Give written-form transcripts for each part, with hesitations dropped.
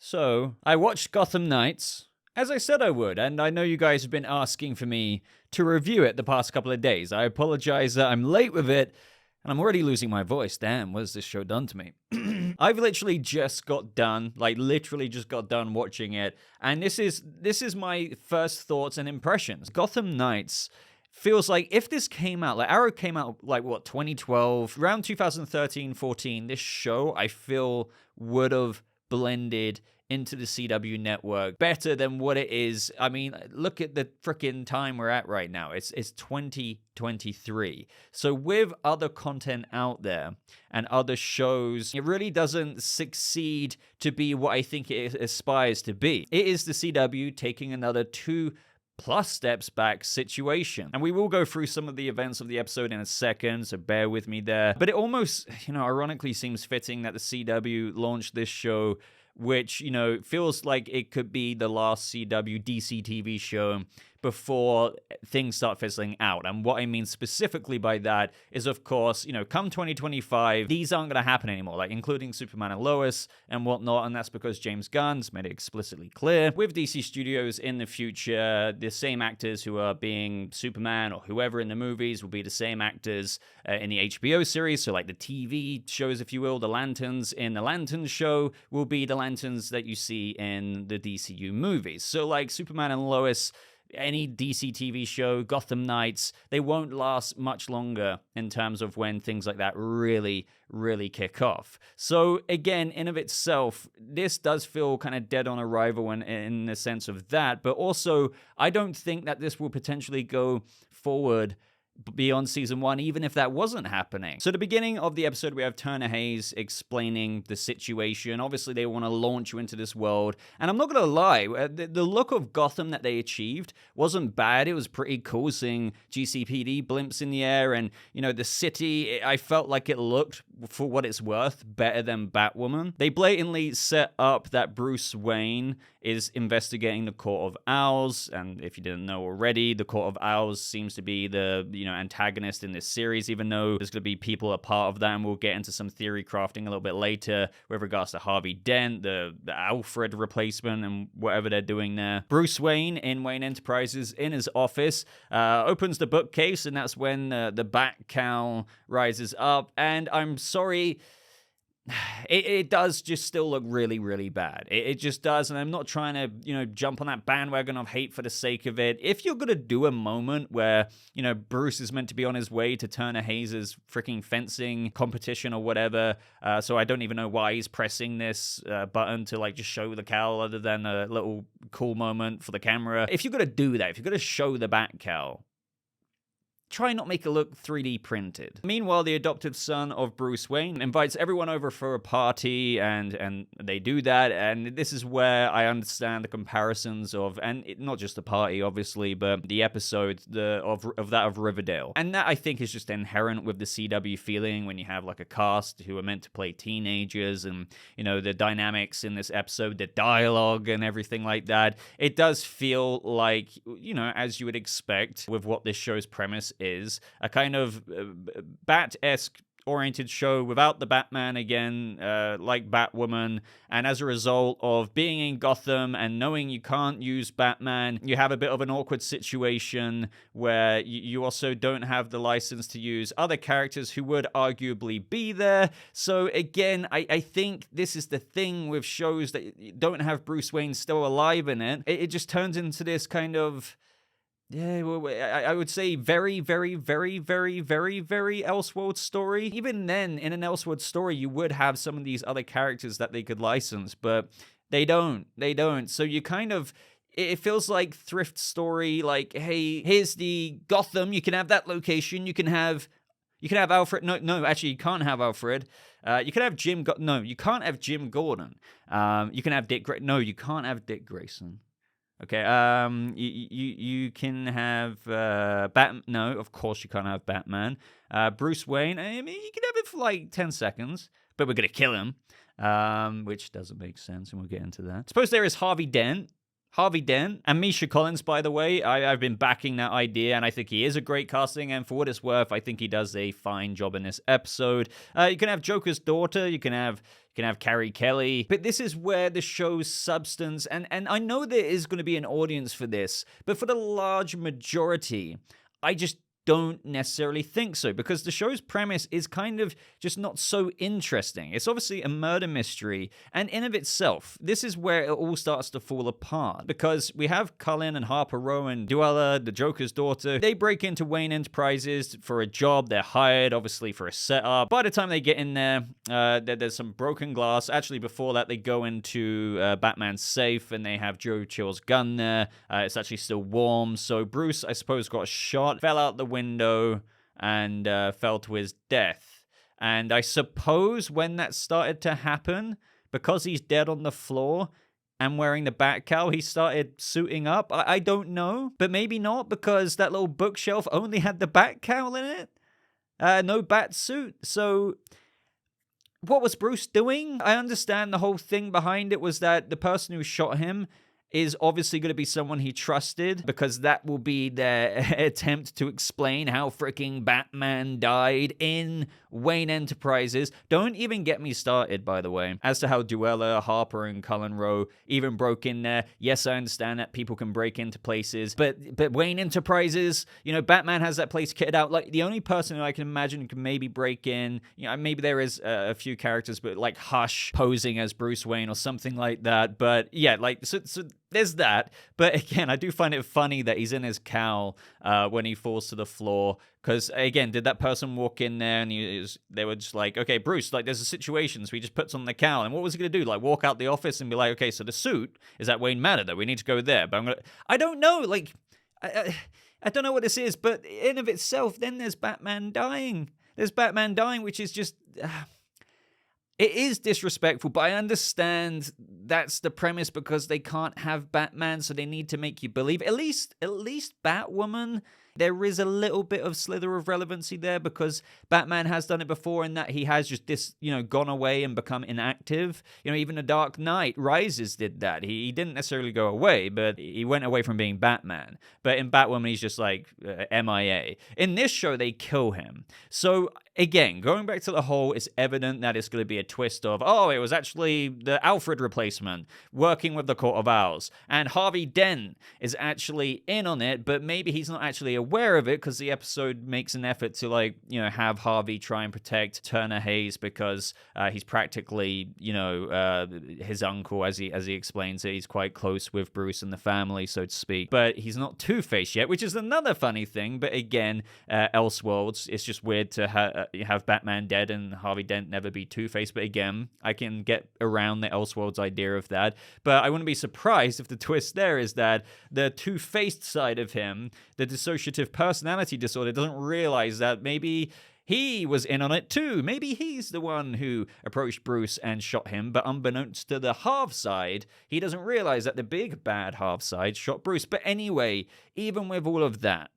So, I watched Gotham Knights, as I said I would, and I know you guys have been asking for me to review it the past couple of days. I apologize that I'm late with it, and I'm already losing my voice. Damn, what has this show done to me? I've literally just got done, literally just got done watching it, and this is my first thoughts and impressions. Gotham Knights feels like if this came out, Arrow came out 2012, around 2013-14, this show I feel would have blended into the CW network better than what it is. I mean, look at the freaking time we're at right now. It's 2023. So with other content out there and other shows, it really doesn't succeed to be what I think it aspires to be. It is the CW taking another 2+ steps back situation. And we will go through some of the events of the episode in a second, so bear with me there. But it almost, ironically seems fitting that the CW launched this show, which, feels like it could be the last CW DC TV show before things start fizzling out. And what I mean specifically by that is, of course, come 2025, these aren't going to happen anymore, including Superman and Lois and whatnot, and that's because James Gunn's made it explicitly clear. With DC Studios in the future, the same actors who are being Superman or whoever in the movies will be the same actors in the HBO series, so the TV shows, if you will. The Lanterns in the Lanterns show will be the Lanterns that you see in the DCU movies. So Superman and Lois, any DC TV show, Gotham Knights, they won't last much longer in terms of when things like that really kick off. So again, in of itself, this does feel kind of dead on arrival in the sense of that, but also I don't think that this will potentially go forward beyond season 1, even if that wasn't happening. So the beginning of the episode, we have Turner Hayes explaining the situation. Obviously, they want to launch you into this world. And I'm not going to lie, the look of Gotham that they achieved wasn't bad. It was pretty cool seeing GCPD blimps in the air. And, the city, I felt like it looked, for what it's worth, better than Batwoman. They blatantly set up that Bruce Wayne is investigating the Court of Owls. And if you didn't know already, the Court of Owls seems to be the, antagonist in this series, even though there's going to be people a part of that, and we'll get into some theory crafting a little bit later with regards to Harvey Dent, the Alfred replacement, and whatever they're doing there. Bruce Wayne in Wayne Enterprises in his office opens the bookcase, and that's when the Bat Cowl rises up, and I'm sorry, it does just still look really bad. It just does, and I'm not trying to, jump on that bandwagon of hate for the sake of it. If you're going to do a moment where, Bruce is meant to be on his way to Turner Hayes' freaking fencing competition or whatever, so I don't even know why he's pressing this button to, just show the cowl other than a little cool moment for the camera. If you're going to do that, if you're going to show the Bat Cowl, try not make it look 3D printed. Meanwhile, the adoptive son of Bruce Wayne invites everyone over for a party, and they do that, and this is where I understand the comparisons of, and not just the party, obviously, but the episode of that of Riverdale. And that, I think, is just inherent with the CW feeling when you have, a cast who are meant to play teenagers, and, the dynamics in this episode, the dialogue and everything like that. It does feel like, as you would expect with what this show's premise is, a kind of Bat-esque oriented show without the Batman again, like Batwoman, and as a result of being in Gotham and knowing you can't use Batman, you have a bit of an awkward situation where you also don't have the license to use other characters who would arguably be there. So again, I think this is the thing with shows that don't have Bruce Wayne still alive in it. It just turns into this kind of, yeah, well, I would say very Elseworld story. Even then, in an Elseworld story, you would have some of these other characters that they could license, but they don't. So you kind of, it feels like thrift story, hey, here's the Gotham, you can have that location, you can have Alfred. No, actually, you can't have Alfred. You can have Jim. No, you can't have Jim Gordon. You can have Dick. No, you can't have Dick Grayson. Okay, you can have Batman. No, of course you can't have Batman. Bruce Wayne, I mean, you can have it for 10 seconds, but we're going to kill him, which doesn't make sense, and we'll get into that. Suppose there is Harvey Dent. Harvey Dent and Misha Collins, by the way. I've been backing that idea, and I think he is a great casting, and for what it's worth, I think he does a fine job in this episode. You can have Joker's daughter, you can have Carrie Kelly, but this is where the show's substance, and I know there is going to be an audience for this, but for the large majority, I just don't necessarily think so, because the show's premise is kind of just not so interesting. It's obviously a murder mystery, and in of itself, this is where it all starts to fall apart, because we have Cullen and Harper Rowan, Duella, the Joker's daughter. They break into Wayne Enterprises for a job. They're hired, obviously, for a setup. By the time they get in there, there's some broken glass. Actually, before that, they go into Batman's safe, and they have Joe Chill's gun there. It's actually still warm, so Bruce, I suppose, got shot, fell out the window, and fell to his death. And I suppose when that started to happen, because he's dead on the floor and wearing the bat cowl, he started suiting up. I don't know, but maybe not, because that little bookshelf only had the bat cowl in it. No bat suit. So what was Bruce doing? I understand the whole thing behind it was that the person who shot him is obviously going to be someone he trusted, because that will be their attempt to explain how freaking Batman died in Wayne Enterprises. Don't even get me started, by the way, as to how Duella, Harper, and Cullen Rowe even broke in there. Yes, I understand that people can break into places, but Wayne Enterprises, Batman has that place kitted out. Like, the only person who I can imagine who can maybe break in, maybe there is a few characters, but like Hush posing as Bruce Wayne or something like that. But yeah, like, so there's that. But again, I do find it funny that he's in his cowl when he falls to the floor. Because, again, did that person walk in there and they were just like, okay, Bruce, like, there's a situation, so he just puts on the cowl. And what was he going to do? Like, walk out the office and be like, okay, so the suit is at Wayne Manor, though. We need to go there. But I don't know. Like, I don't know what this is. But in of itself, then there's Batman dying. There's Batman dying, which is just... It is disrespectful, but I understand that's the premise, because they can't have Batman, so they need to make you believe. At least Batwoman, there is a little bit of slither of relevancy there, because Batman has done it before in that he has just gone away and become inactive. Even The Dark Knight Rises did that. He didn't necessarily go away, but he went away from being Batman. But in Batwoman, he's just like MIA. In this show, they kill him. So again, going back to the whole, it's evident that it's going to be a twist of, oh, it was actually the Alfred replacement working with the Court of Owls. And Harvey Dent is actually in on it, but maybe he's not actually aware of it, because the episode makes an effort to, have Harvey try and protect Turner Hayes, because he's practically, his uncle, as he explains it. He's quite close with Bruce and the family, so to speak. But he's not Two-Face yet, which is another funny thing. But again, Elseworlds, it's just weird to have Batman dead and Harvey Dent never be Two-Face. But again, I can get around the Elseworlds idea of that. But I wouldn't be surprised if the twist there is that the two-faced side of him, the dissociative personality disorder, doesn't realize that maybe he was in on it too. Maybe he's the one who approached Bruce and shot him, but unbeknownst to the Harv side, he doesn't realize that the big bad Harv side shot Bruce. But anyway, even with all of that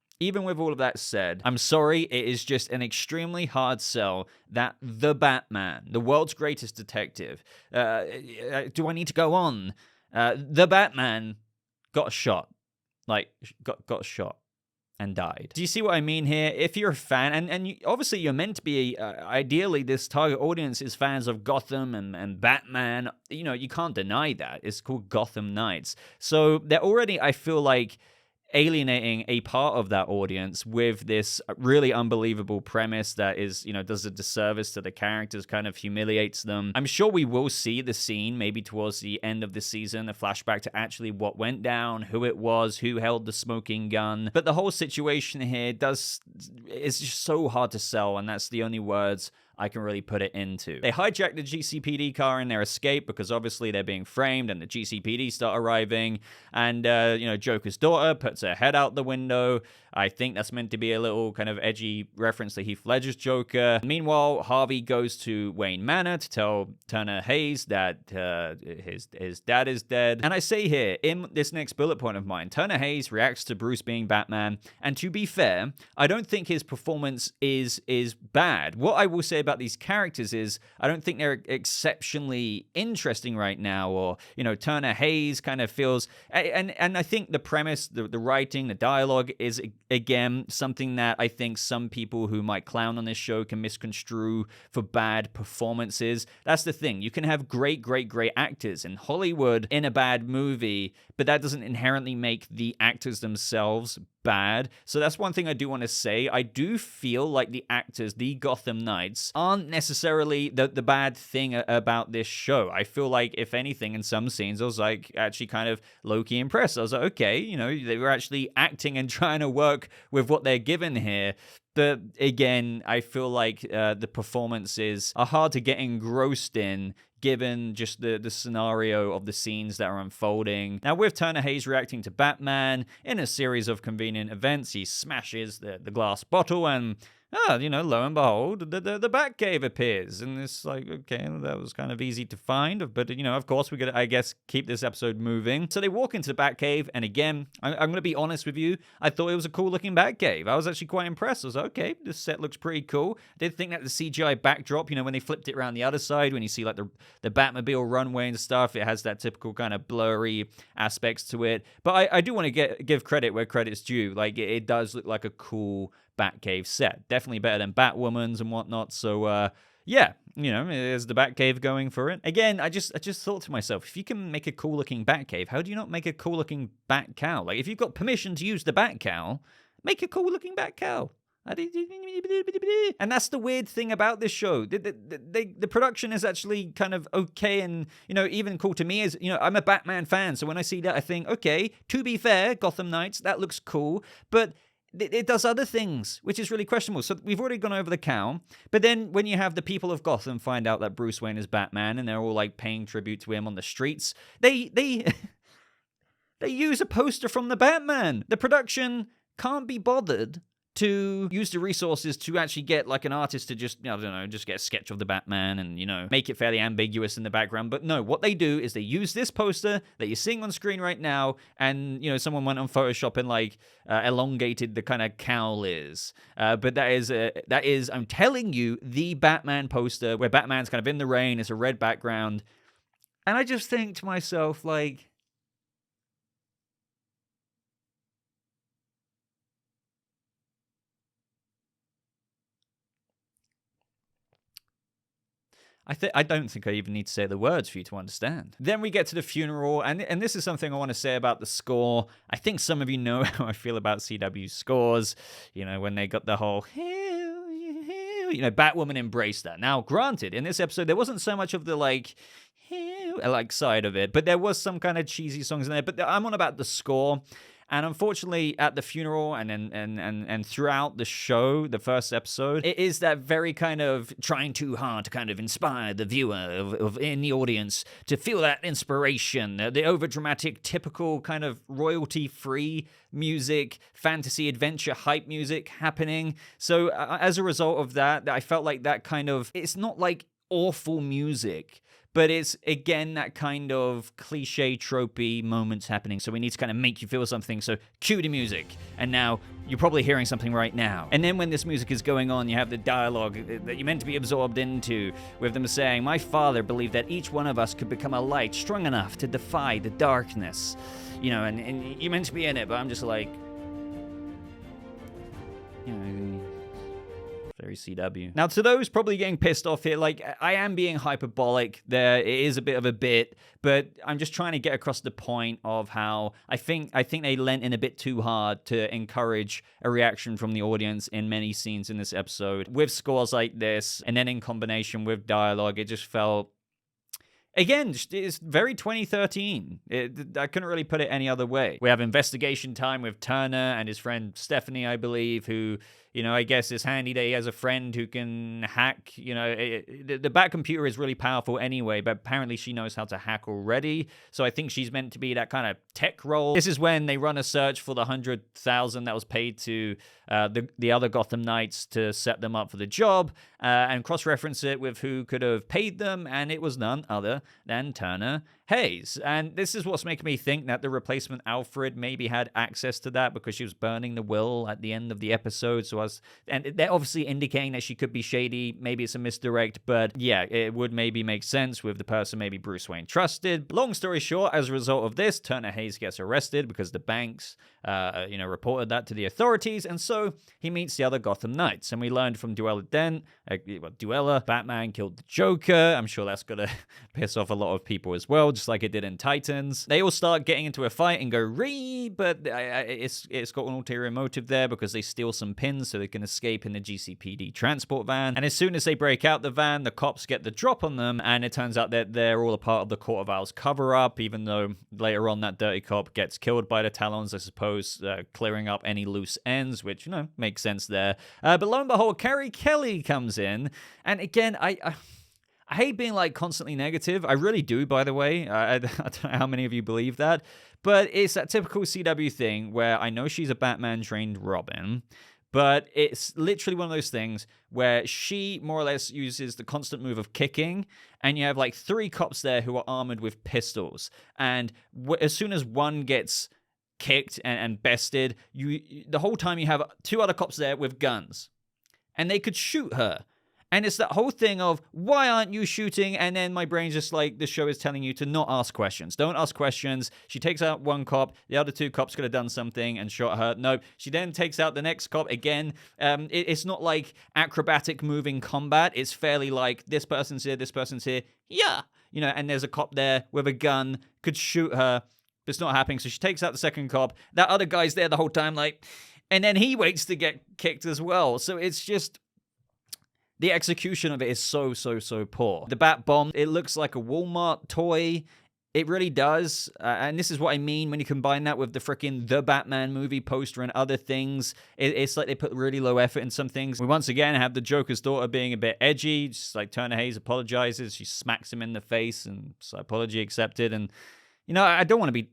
said, I'm sorry, it is just an extremely hard sell that the Batman, the world's greatest detective, do I need to go on? The Batman got shot. Got shot and died. Do you see what I mean here? If you're a fan, and obviously you're meant to be, ideally this target audience is fans of Gotham and Batman, you can't deny that. It's called Gotham Knights. So they're already, I feel like, alienating a part of that audience with this really unbelievable premise that is, does a disservice to the characters, kind of humiliates them. I'm sure we will see the scene maybe towards the end of the season, a flashback to actually what went down, who it was, who held the smoking gun. But the whole situation here is just so hard to sell, and that's the only words I can really put it into. They hijack the GCPD car in their escape, because obviously they're being framed, and the GCPD start arriving, and Joker's daughter puts her head out the window. I think that's meant to be a little kind of edgy reference to Heath Ledger's Joker. Meanwhile, Harvey goes to Wayne Manor to tell Turner Hayes that his dad is dead. And I say here, in this next bullet point of mine, Turner Hayes reacts to Bruce being Batman, and to be fair, I don't think his performance is bad. What I will say about about these characters is I don't think they're exceptionally interesting right now, or, Turner Hayes kind of feels, and I think the premise, the writing, the dialogue is, again, something that I think some people who might clown on this show can misconstrue for bad performances. That's the thing. You can have great actors in Hollywood in a bad movie, but that doesn't inherently make the actors themselves bad. So that's one thing I do want to say. I do feel like the actors, the Gotham Knights, aren't necessarily the bad thing about this show. I feel like, if anything, in some scenes, I was like actually kind of low-key impressed. I was like, okay, they were actually acting and trying to work with what they're given here. But again, I feel like the performances are hard to get engrossed in, given just the scenario of the scenes that are unfolding. Now, with Turner Hayes reacting to Batman in a series of convenient events, he smashes the glass bottle, and lo and behold, the Batcave appears. And it's like, okay, that was kind of easy to find. But, of course, we got to, I guess, keep this episode moving. So they walk into the Batcave. And again, I'm going to be honest with you. I thought it was a cool looking Batcave. I was actually quite impressed. I was like, okay, this set looks pretty cool. I did think that the CGI backdrop, when they flipped it around the other side, when you see like the Batmobile runway and stuff, it has that typical kind of blurry aspects to it. But I do want to give credit where credit's due. Like, it does look like a cool Batcave set. Definitely better than Batwoman's and whatnot. So, yeah, is the Batcave going for it? Again, I just thought to myself, if you can make a cool-looking Batcave, how do you not make a cool-looking Batcowl? Like, if you've got permission to use the Batcowl, make a cool-looking Batcowl. And that's the weird thing about this show. The production is actually kind of okay, and even cool to me is, I'm a Batman fan, so when I see that, I think, okay, to be fair, Gotham Knights, that looks cool, but it does other things, which is really questionable. So we've already gone over the cow, but then when you have the people of Gotham find out that Bruce Wayne is Batman, and they're all like paying tribute to him on the streets, they use a poster from the Batman. The production can't be bothered to use the resources to actually get like an artist to just, just get a sketch of the Batman and, make it fairly ambiguous in the background. But no, what they do is they use this poster that you're seeing on screen right now, and, someone went on Photoshop and like elongated the kind of cowl is. But that is, I'm telling you, the Batman poster where Batman's kind of in the rain. It's a red background. And I just think to myself, like, I don't think I even need to say the words for you to understand. Then we get to the funeral, and this is something I want to say about the score. I think some of you know how I feel about CW's scores, when they got the whole, Batwoman embraced that. Now, granted, in this episode, there wasn't so much of the, like side of it, but there was some kind of cheesy songs in there, but I'm on about the score. And unfortunately, at the funeral and throughout the show, the first episode, it is that very kind of trying too hard to kind of inspire the viewer of in the audience to feel that inspiration, the overdramatic, typical kind of royalty-free music, fantasy adventure hype music happening. So as a result of that, I felt like that kind of, it's not like awful music, but it's, again, that kind of cliche, tropey moments happening. So we need to kind of make you feel something. So cue the music. And now you're probably hearing something right now. And then when this music is going on, you have the dialogue that you're meant to be absorbed into, with them saying, "My father believed that each one of us could become a light strong enough to defy the darkness." And you're meant to be in it, but I'm just like, very CW. Now, to those probably getting pissed off here, like, I am being hyperbolic there. It is a bit of a bit, but I'm just trying to get across the point of how I think they lent in a bit too hard to encourage a reaction from the audience in many scenes in this episode. With scores like this, and then in combination with dialogue, it just felt, again, it's very 2013. I couldn't really put it any other way. We have investigation time with Turner and his friend Stephanie, I believe, who, I guess it's handy that he has a friend who can hack. The Bat computer is really powerful anyway, but apparently she knows how to hack already. So I think she's meant to be that kind of tech role. This is when they run a search for the 100,000 that was paid to the other Gotham Knights to set them up for the job, and cross-reference it with who could have paid them, and it was none other than Turner Hayes. And this is what's making me think that the replacement Alfred maybe had access to that because she was burning the will at the end of the episode. And they're obviously indicating that she could be shady. Maybe it's a misdirect, but yeah, it would maybe make sense with the person maybe Bruce Wayne trusted. Long story short, as a result of this, Turner Hayes gets arrested because the banks, reported that to the authorities, and so he meets the other Gotham Knights. And we learned from Dent, Batman killed the Joker. I'm sure that's gonna piss off a lot of people as well, just like it did in Titans. They all start getting into a fight and go ree, but it's got an ulterior motive there because they steal some pins so they can escape in the GCPD transport van. And as soon as they break out the van, the cops get the drop on them, and it turns out that they're all a part of the Court of Owls cover-up, even though later on that dirty cop gets killed by the Talons, I suppose, clearing up any loose ends, which, makes sense there. But lo and behold, Carrie Kelly comes in, and again, I hate being constantly negative. I really do, by the way. I don't know how many of you believe that, but it's that typical CW thing where I know she's a Batman-trained Robin, but it's literally one of those things where she more or less uses the constant move of kicking, and you have 3 cops there who are armored with pistols, and as soon as one gets kicked and bested, the whole time you have 2 other cops there with guns, and they could shoot her. And it's that whole thing of, why aren't you shooting? And then my brain's just the show is telling you to not ask questions. Don't ask questions. She takes out one cop. The other 2 cops could have done something and shot her. No, she then takes out the next cop again. It's not acrobatic moving combat. It's fairly this person's here, this person's here. Yeah. And there's a cop there with a gun, could shoot her. But it's not happening. So she takes out the second cop. That other guy's there the whole time, and then he waits to get kicked as well. So it's just, the execution of it is so poor. The Bat Bomb, it looks like a Walmart toy. It really does. And this is what I mean when you combine that with the Batman movie poster and other things. It's like they put really low effort in some things. We once again have the Joker's daughter being a bit edgy. Just Turner Hayes apologizes. She smacks him in the face and it's apology accepted. And I don't want to be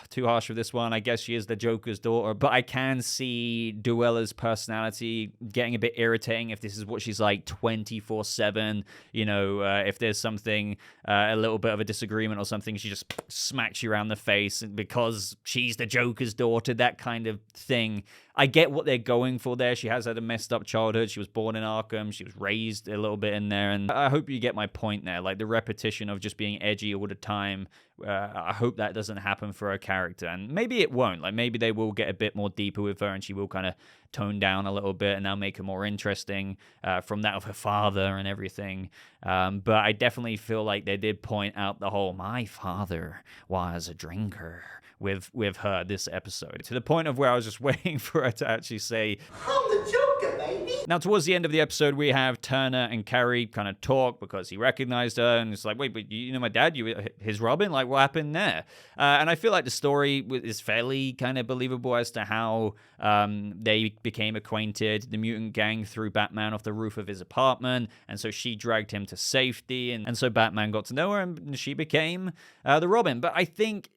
too harsh with this one. I guess she is the Joker's daughter, but I can see Duella's personality getting a bit irritating if this is what she's 24/7. If there's something, a little bit of a disagreement or something, she just smacks you around the face because she's the Joker's daughter, that kind of thing. I get what they're going for there. She has had a messed up childhood. She was born in Arkham. She was raised a little bit in there. And I hope you get my point there. The repetition of just being edgy all the time. I hope that doesn't happen for her character. And maybe it won't. Maybe they will get a bit more deeper with her and she will kind of tone down a little bit and that'll make her more interesting from that of her father and everything. But I definitely feel like they did point out the whole, my father was a drinker with her this episode, to the point of where I was just waiting for her to actually say, I'm the Joker, baby. Now, towards the end of the episode, we have Turner and Carrie kind of talk because he recognized her, and it's wait, but you know my dad, you his Robin? What happened there? And I feel like the story is fairly kind of believable as to how they became acquainted. The mutant gang threw Batman off the roof of his apartment, and so she dragged him to safety, and so Batman got to know her, and she became the Robin. But I think,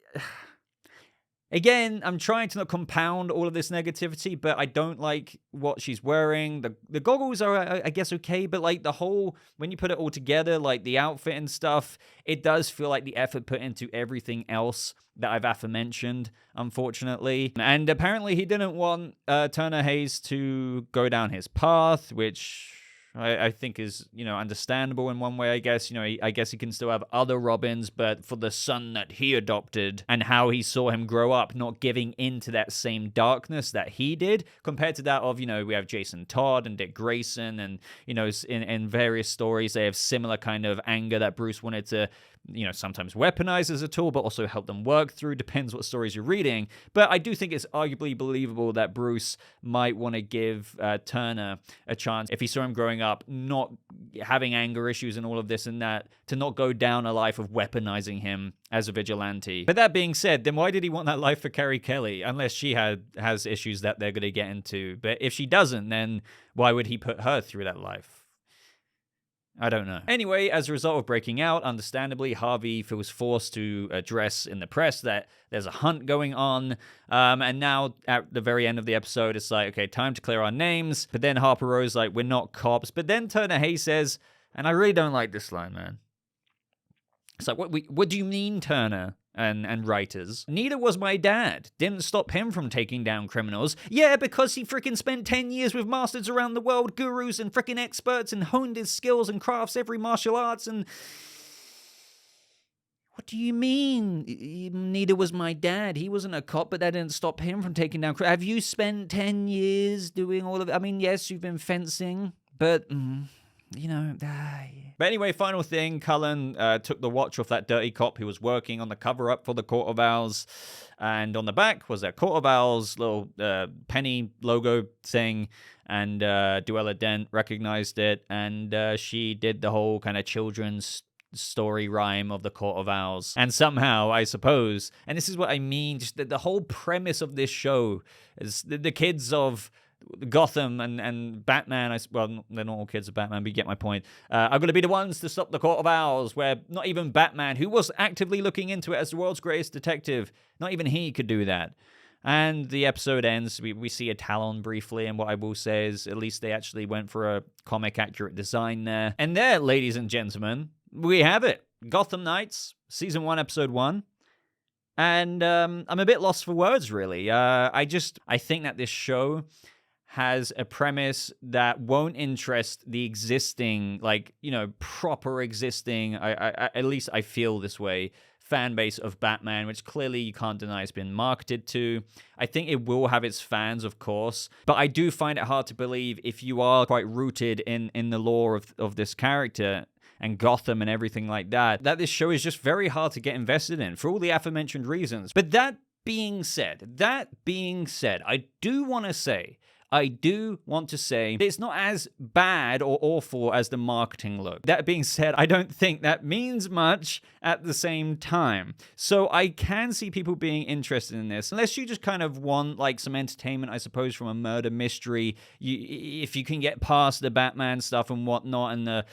again, I'm trying to not compound all of this negativity, but I don't like what she's wearing. The goggles are, I guess, okay, but the whole, when you put it all together, the outfit and stuff, it does feel like the effort put into everything else that I've aforementioned, unfortunately. And apparently he didn't want Turner Hayes to go down his path, which I think is, understandable in one way, I guess. I guess he can still have other Robins, but for the son that he adopted and how he saw him grow up, not giving into that same darkness that he did, compared to that of, we have Jason Todd and Dick Grayson, and, in various stories, they have similar kind of anger that Bruce wanted to, sometimes weaponize as a tool, but also help them work through. Depends what stories you're reading. But I do think it's arguably believable that Bruce might want to give Turner a chance, if he saw him growing up, not having anger issues and all of this and that, to not go down a life of weaponizing him as a vigilante. But that being said, then why did he want that life for Carrie Kelly? Unless she has issues that they're going to get into. But if she doesn't, then why would he put her through that life? I don't know. Anyway, as a result of breaking out, understandably, Harvey feels forced to address in the press that there's a hunt going on. And now, at the very end of the episode, it's okay, time to clear our names. But then Harper Rowe's we're not cops. But then Turner Hayes says, and I really don't like this line, man. It's like, what do you mean, Turner and writers? Neither was my dad. Didn't stop him from taking down criminals. Yeah, because he freaking spent 10 years with masters around the world, gurus and freaking experts, and honed his skills and crafts every martial arts and... What do you mean? Neither was my dad. He wasn't a cop, but that didn't stop him from taking down... Have you spent 10 years doing all of it? I mean, yes, you've been fencing, but... You know, yeah. But anyway, final thing, Cullen took the watch off that dirty cop who was working on the cover-up for the Court of Owls. And on the back was that Court of Owls little penny logo thing. And Duella Dent recognized it. And she did the whole kind of children's story rhyme of the Court of Owls. And somehow, I suppose, and this is what I mean, just the whole premise of this show is the kids of... Gotham and Batman, well, they're not all kids of Batman, but you get my point. Are going to be the ones to stop the Court of Owls, where not even Batman, who was actively looking into it as the world's greatest detective, not even he could do that. And the episode ends, we see a Talon briefly, and what I will say is at least they actually went for a comic-accurate design there. And there, ladies and gentlemen, we have it. Gotham Knights, Season 1, Episode 1. And I'm a bit lost for words, really. I think that this show... has a premise that won't interest the existing, proper existing, at least I feel this way, fan base of Batman, which clearly you can't deny has been marketed to. I think it will have its fans, of course, but I do find it hard to believe if you are quite rooted in the lore of this character and Gotham and everything like that this show is just very hard to get invested in for all the aforementioned reasons. But that being said, I do want to say it's not as bad or awful as the marketing look. That being said, I don't think that means much at the same time. So I can see people being interested in this, unless you just kind of want like some entertainment, I suppose, from a murder mystery. If you can get past the Batman stuff and whatnot, and the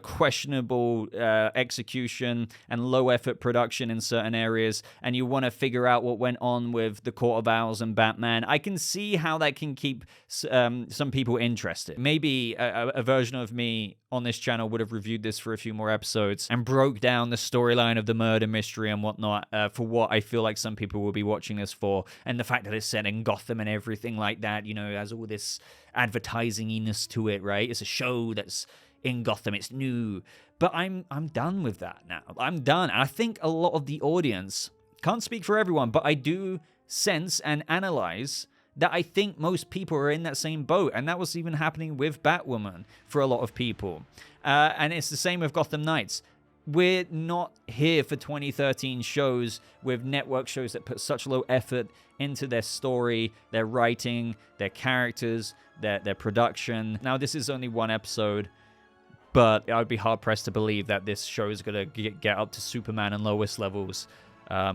questionable execution and low effort production in certain areas, and you want to figure out what went on with the Court of Owls and Batman, I can see how that can keep some people interested. Maybe a version of me on this channel would have reviewed this for a few more episodes and broke down the storyline of the murder mystery and whatnot for what I feel like some people will be watching this for, and the fact that it's set in Gotham and everything like that, has all this advertising-iness to it, right? It's a show that's in Gotham, it's new. But I'm done with that now. I'm done. And I think a lot of the audience, can't speak for everyone, but I do sense and analyze that I think most people are in that same boat, and that was even happening with Batwoman for a lot of people. And it's the same with Gotham Knights. We're not here for 2013 shows with network shows that put such low effort into their story, their writing, their characters, their production. Now, this is only one episode, but I would be hard-pressed to believe that this show is going to get up to Superman and Lois levels.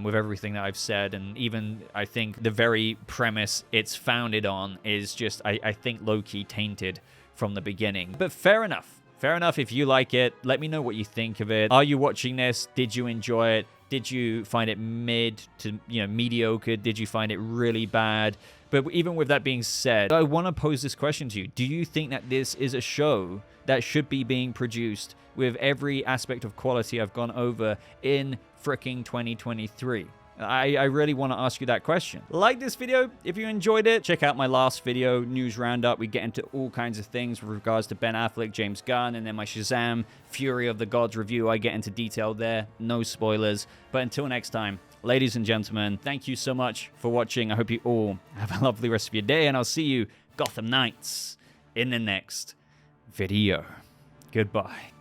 With everything that I've said, and even I think the very premise it's founded on is just, I think, low-key tainted from the beginning. But fair enough. Fair enough if you like it. Let me know what you think of it. Are you watching this? Did you enjoy it? Did you find it mid to mediocre? Did you find it really bad? But even with that being said, I want to pose this question to you. Do you think that this is a show that should be being produced with every aspect of quality I've gone over in fricking 2023? I really want to ask you that question. Like this video if you enjoyed it. Check out my last video, News Roundup. We get into all kinds of things with regards to Ben Affleck, James Gunn, and then my Shazam Fury of the Gods review. I get into detail there. No spoilers. But until next time, ladies and gentlemen, thank you so much for watching. I hope you all have a lovely rest of your day, and I'll see you, Gotham Knights, in the next video. Goodbye.